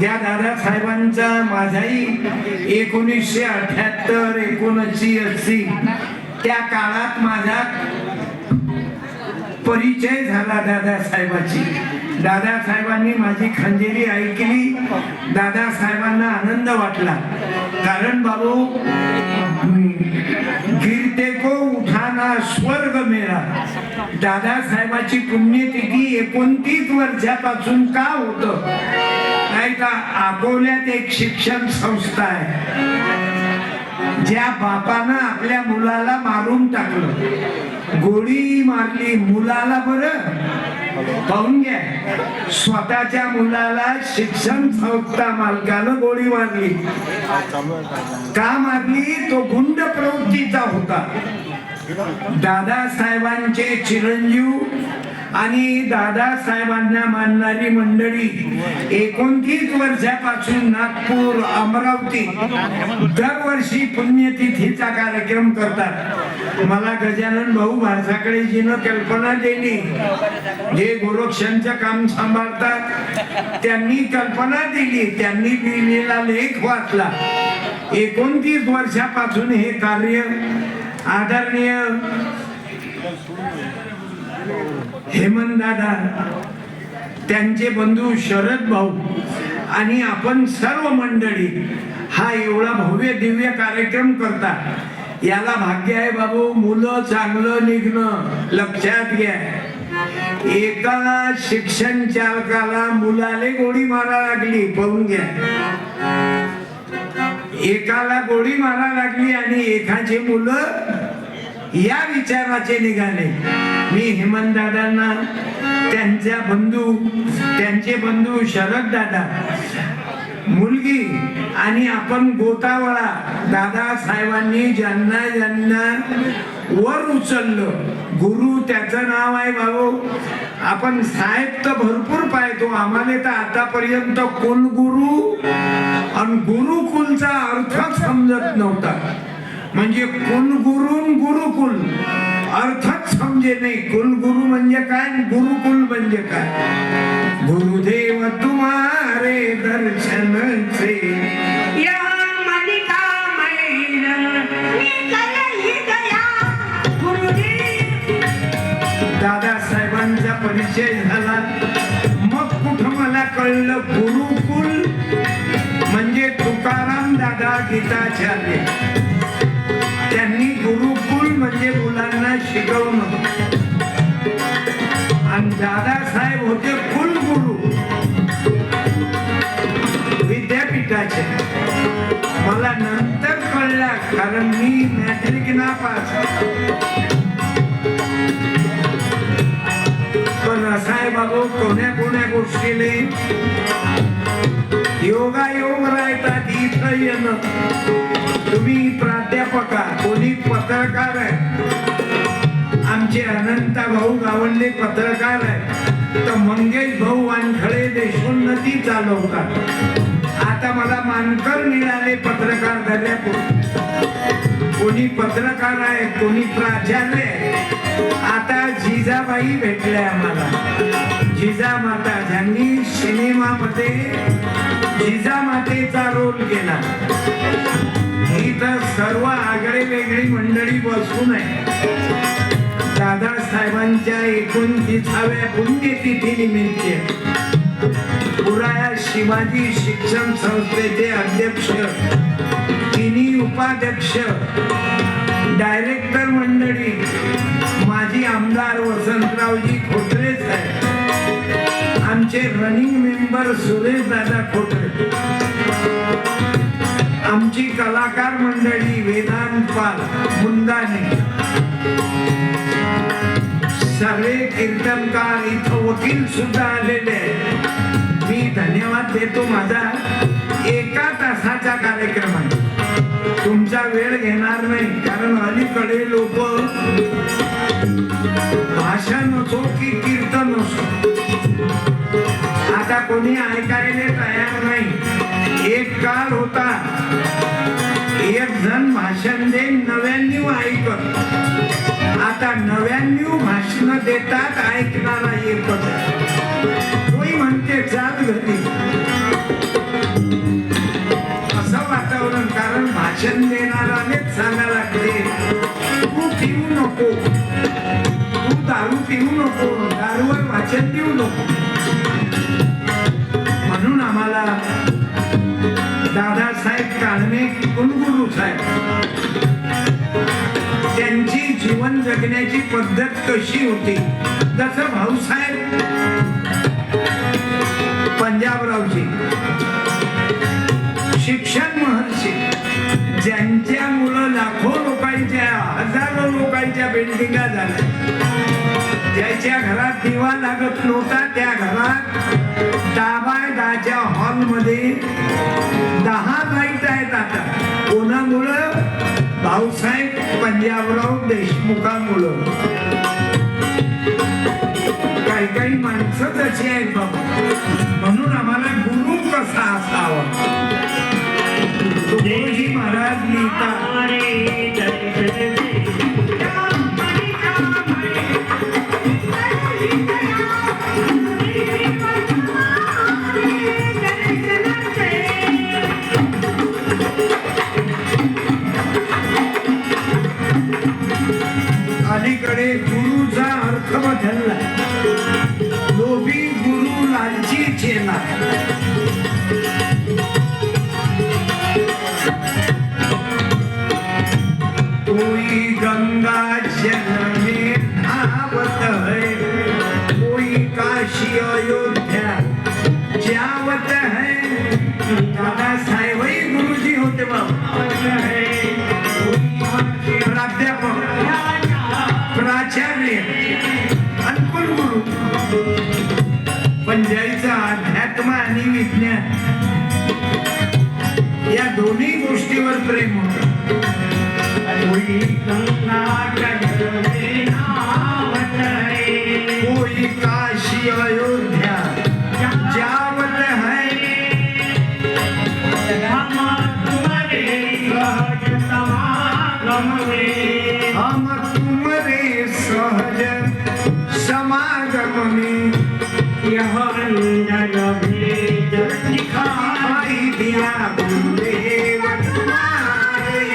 ज्या दादासाहेबांचा माझाही 1978 1980 त्या काळात माझा परिचय झाला दादासाहेबाची. दादासाहेबांनी माझी खंजेरी ऐकली. दादासाहेबांना आनंद वाटला, कारण बाबू गिरते को उठाना स्वर्ग मेरा. दादासाहेबाची पुण्यतिथी 29 वर्षापासून का होतं नाही का? अकोल्यात एक शिक्षण संस्था आहे, ज्या बापानं आपल्या मुलाला मारून टाकलं, गोळी मारली मुलाला. बरं पाहून घ्या, स्वतःच्या मुलाला शिक्षण संस्था मालकानं गोळी मारली. का मारली? तो गुंड प्रवृत्तीचा होता. दादासाहेबांचे चिरंजीव आणि दादासाहेबांना मानणारी मंडळी 29 वर्षापासून नागपूर अमरावती दरवर्षी पुण्यतिथीचा कार्यक्रम करतात. मला गजानन भाऊ भासाकडे जीनं कल्पना दिली, जे गोरक्षणचं काम सांभाळतात त्यांनी कल्पना दिली, त्यांनी दिलेला लेख वाचला. 29 वर्षापासून हे कार्य आदरणीय हेमंत दादा, त्यांचे बंधू शरद भाऊ आणि आपण सर्व मंडळी हा एवढा भव्य दिव्य कार्यक्रम करतात. याला भाग्य आहे बाबू, मुलं चांगलं निघणं. लक्षात घ्या, एका शिक्षण चालकाला मुलाले गोळी मारा लागली. पाहून घ्या, एकाला गोळी मारा लागली आणि एकाचे मुलं या विचाराचे निघाले. मी हेमंत दादांना, त्यांचे बंधू शरद दादा, मुलगी आणि आपण गोतावळा दादासाहेबांनी ज्यांना ज्यांना वर उचललं, गुरु त्याचं नाव आहे भाऊ. आपण साहेब तर भरपूर पाहतो, आम्हाला तर आतापर्यंत कुलगुरु आणि गुरुकुलचा अर्थ समजत नव्हता. म्हणजे कुलगुरू गुरुकुल अर्थच समजे नाही. कुलगुरु म्हणजे काय, गुरुकुल म्हणजे काय? गुरुदेव तुम्हारे दर्शन से या मनिका मैना निकल गया गुरुदेव. दादासाहेबांचा परिचय झाला, मग कुठं मला कळलं गुरुकुल म्हणजे तुकाराम दादा गीताचार्य. त्यांनी गुरुकुल म्हणजे मुलांना शिकवणं, आणि दादासाहेब होते कुलगुरू विद्यापीठाचे. मला नंतर कळलं, कारण मी मॅट्रिक नापास. पण असा आहे बाबू, कोण्या गोष्टीले योगायोग राहतात इथं येणं. तुम्ही प्राध्यापका, कोणी पत्रकार आहे, आमचे अनंता भाऊ गावंडे पत्रकार आहे, तर मंगेश भाऊ वानखळे देशोन्नती चालवतात. आता मला मानकर मिळाले पत्रकार झाल्यापूर्वी. कोणी पत्रकार आहे, कोणी प्राचार्य आहे. आता जिजाबाई भेटल्या आम्हाला, जिजामाता, ज्यांनी सिनेमामध्ये जिजामातेचा रोल केला. इथं सर्व आगळे वेगळी मंडळी बसून आहे. दादासाहेबांच्या 29व्या पुण्यतिथी निमित्त पुराया शिवाजी शिक्षण संस्थेचे अध्यक्ष, तिन्ही उपाध्यक्ष, डायरेक्टर मंडळी, माजी आमदार वसंतरावजी खोटरेच आहे, आमचे रनिंग मेंबर सुरेश दादा खोटरे, आमची कलाकार मंडळी वेदांत पाल मुंदाने, सगळे कीर्तनकार, इथं वकील सुद्धा आलेले. मी धन्यवाद देतो. माझा 1 तासाचा कार्यक्रम आहे, तुमचा वेळ घेणार नाही, कारण अलीकडे लोक भाषण असो की कीर्तन असो आता कोणी ऐकायला तयार नाही. एक काळ होता, एक जण भाषण दे 99 ऐकत. आता 99 भाषण देतात, ऐकणारा एकच. तोही म्हणते चाल घरी. काळमे कुलगुरूच आहे. त्यांची जीवन जगण्याची पद्धत कशी होती, जसं भाऊसाहेब पंजाबरावजी शिक्षण महर्षी, ज्यांच्यामुळं लाखो लोकांच्या, हजारो लोकांच्या बिल्डिंगा झाल्या. ज्याच्या घरात दिवा लागत नव्हता त्या घरात 10x10च्या हॉलमध्ये 10 लाईट आहेत. आता कोणामुळं? भाऊसाहेब पंजाबराव देशमुखांमुळं. काही माणसं तशी आहेत बाबा. म्हणून आम्हाला गुरु कसा असावा, तुकोजी महाराज लिहितात, अलीकडे गुरुचा अर्थ बदलला. लोभी गुरु लालची चेला. कोई गंगा जल में नहावत है, कोई काशी अयोध्या जावत है. दादा साहेबही गुरुजी होते बाबा. प्राध्यापक, प्राचार्य आणि कुलगुरू. पण ज्याचं अध्यात्म आणि विज्ञान या दोन्ही गोष्टीवर प्रेम होतं. कोई काशी अयोध्या जावत है, हम तुम्हारे सहज समागम में यह अंजन भेद दिखाई दिया गुरुदेव तुम्हारे.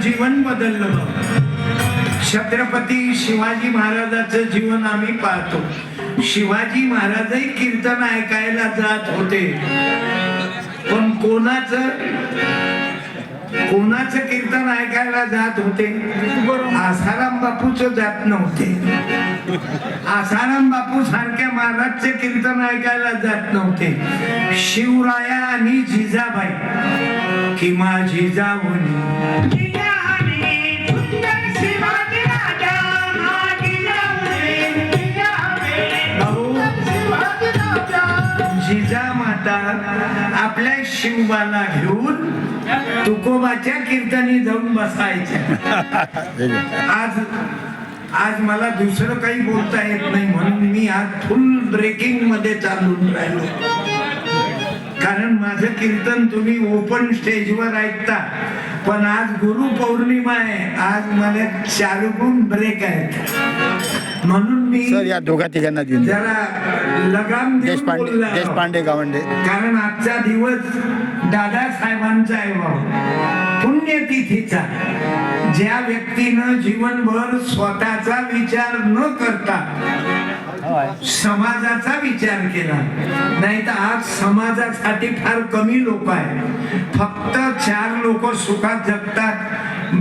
जीवन बदललं. छत्रपती शिवाजी महाराजांचं जीवन आम्ही पाहतो. शिवाजी महाराजही कीर्तन ऐकायला जात होते, पण कोणाचं कीर्तन ऐकायला जात होते? आसाराम बापूच जात नव्हते. आसाराम बापू सारख्या महाराजचे कीर्तन ऐकायला जात नव्हते. शिवराया आणि जिजाबाई किंवा जिजाऊनी जिजामाता आपल्या शिवबाला घेऊन तुकोबाच्या कीर्तनी जाऊन बसायच्या. आज मला दुसरं काही बोलता येत नाही, म्हणून मी आज फुल ब्रेकिंग मध्ये चालून राहिलो. कारण माझं कीर्तन तुम्ही ओपन स्टेजवर ऐकता, पण आज गुरु पौर्णिमा आहे. आज मला चालून ब्रेक आहेत, म्हणून मी या दोघा तिघांना जरा लगाम देशपांडे गावंडे. कारण आजचा दिवस दादासाहेबांचा आहे बाबा, पुण्यतिथीचा. ज्या व्यक्तीनं जीवनभर स्वतःचा विचार न करता समाजाचा विचार केला, नाही तर आज समाजासाठी फार कमी लोक आहेत. फक्त 4 लोक सुखात जगतात.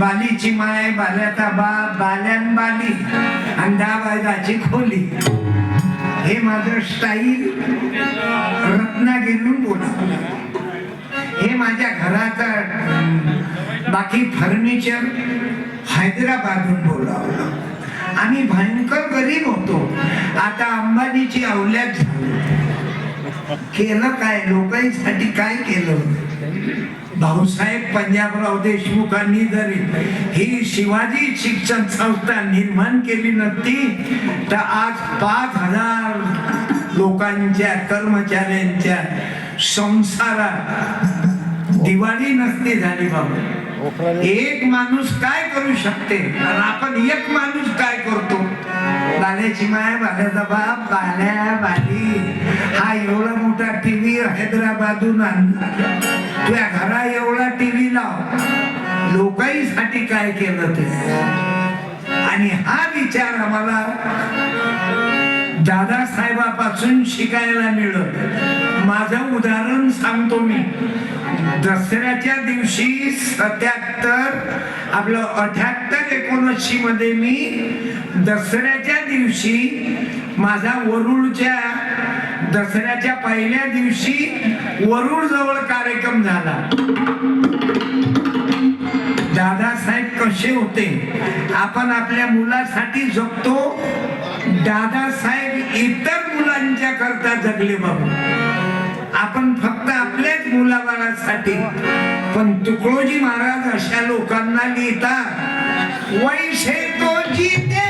बालीची माय, बाल्याचा बाप, बाल्यान बाली आणि 10 बायदाची खोली. हे माझं स्टाईल रत्नागिरीहून बोला. हे माझ्या घराचा बाकी फर्निचर हैदराबादहून बोलावलं. आम्ही भयंकर गरीब होतो. आता अंबानीची औलाद झाली. केलं काय लोकांसाठी? काय केलं? भाऊसाहेब पंजाबराव देशमुखांनी जर ही शिवाजी शिक्षण संस्था निर्माण केली नसती तर आज 5,000 लोकांच्या कर्मचाऱ्यांच्या संसारात दिवाळी नसती झाली बाबा. एक माणूस काय करू शकते आणि आपण एक माणूस काय करतो. बाल्याची माय, बाल्याचा बाप, बाल्या बाली हा एवढा मोठा टीव्ही हैदराबादून आणला. तुझ्या घरा एवढा टीव्ही लाव. लोकांसाठी काय केलं ते. आणि हा विचार आम्हाला दादासाहेबापासून शिकायला मिळत. माझं उदाहरण सांगतो मी. दसऱ्याच्या दिवशी 77 आपलं 78-79 मध्ये मी दसऱ्याच्या दिवशी माझा वरुडच्या दसऱ्याच्या पहिल्या दिवशी वरुड जवळ कार्यक्रम झाला. दादासाहेब कसे होते. आपण आपल्या मुलासाठी जगतो. दादासाहेब इतर मुलांच्या करता जगले बाबू. आपण फक्त आपल्याच मुलाबाळासाठी. पण तुकडोजी महाराज अशा लोकांना लिहितात वैशे तो जीते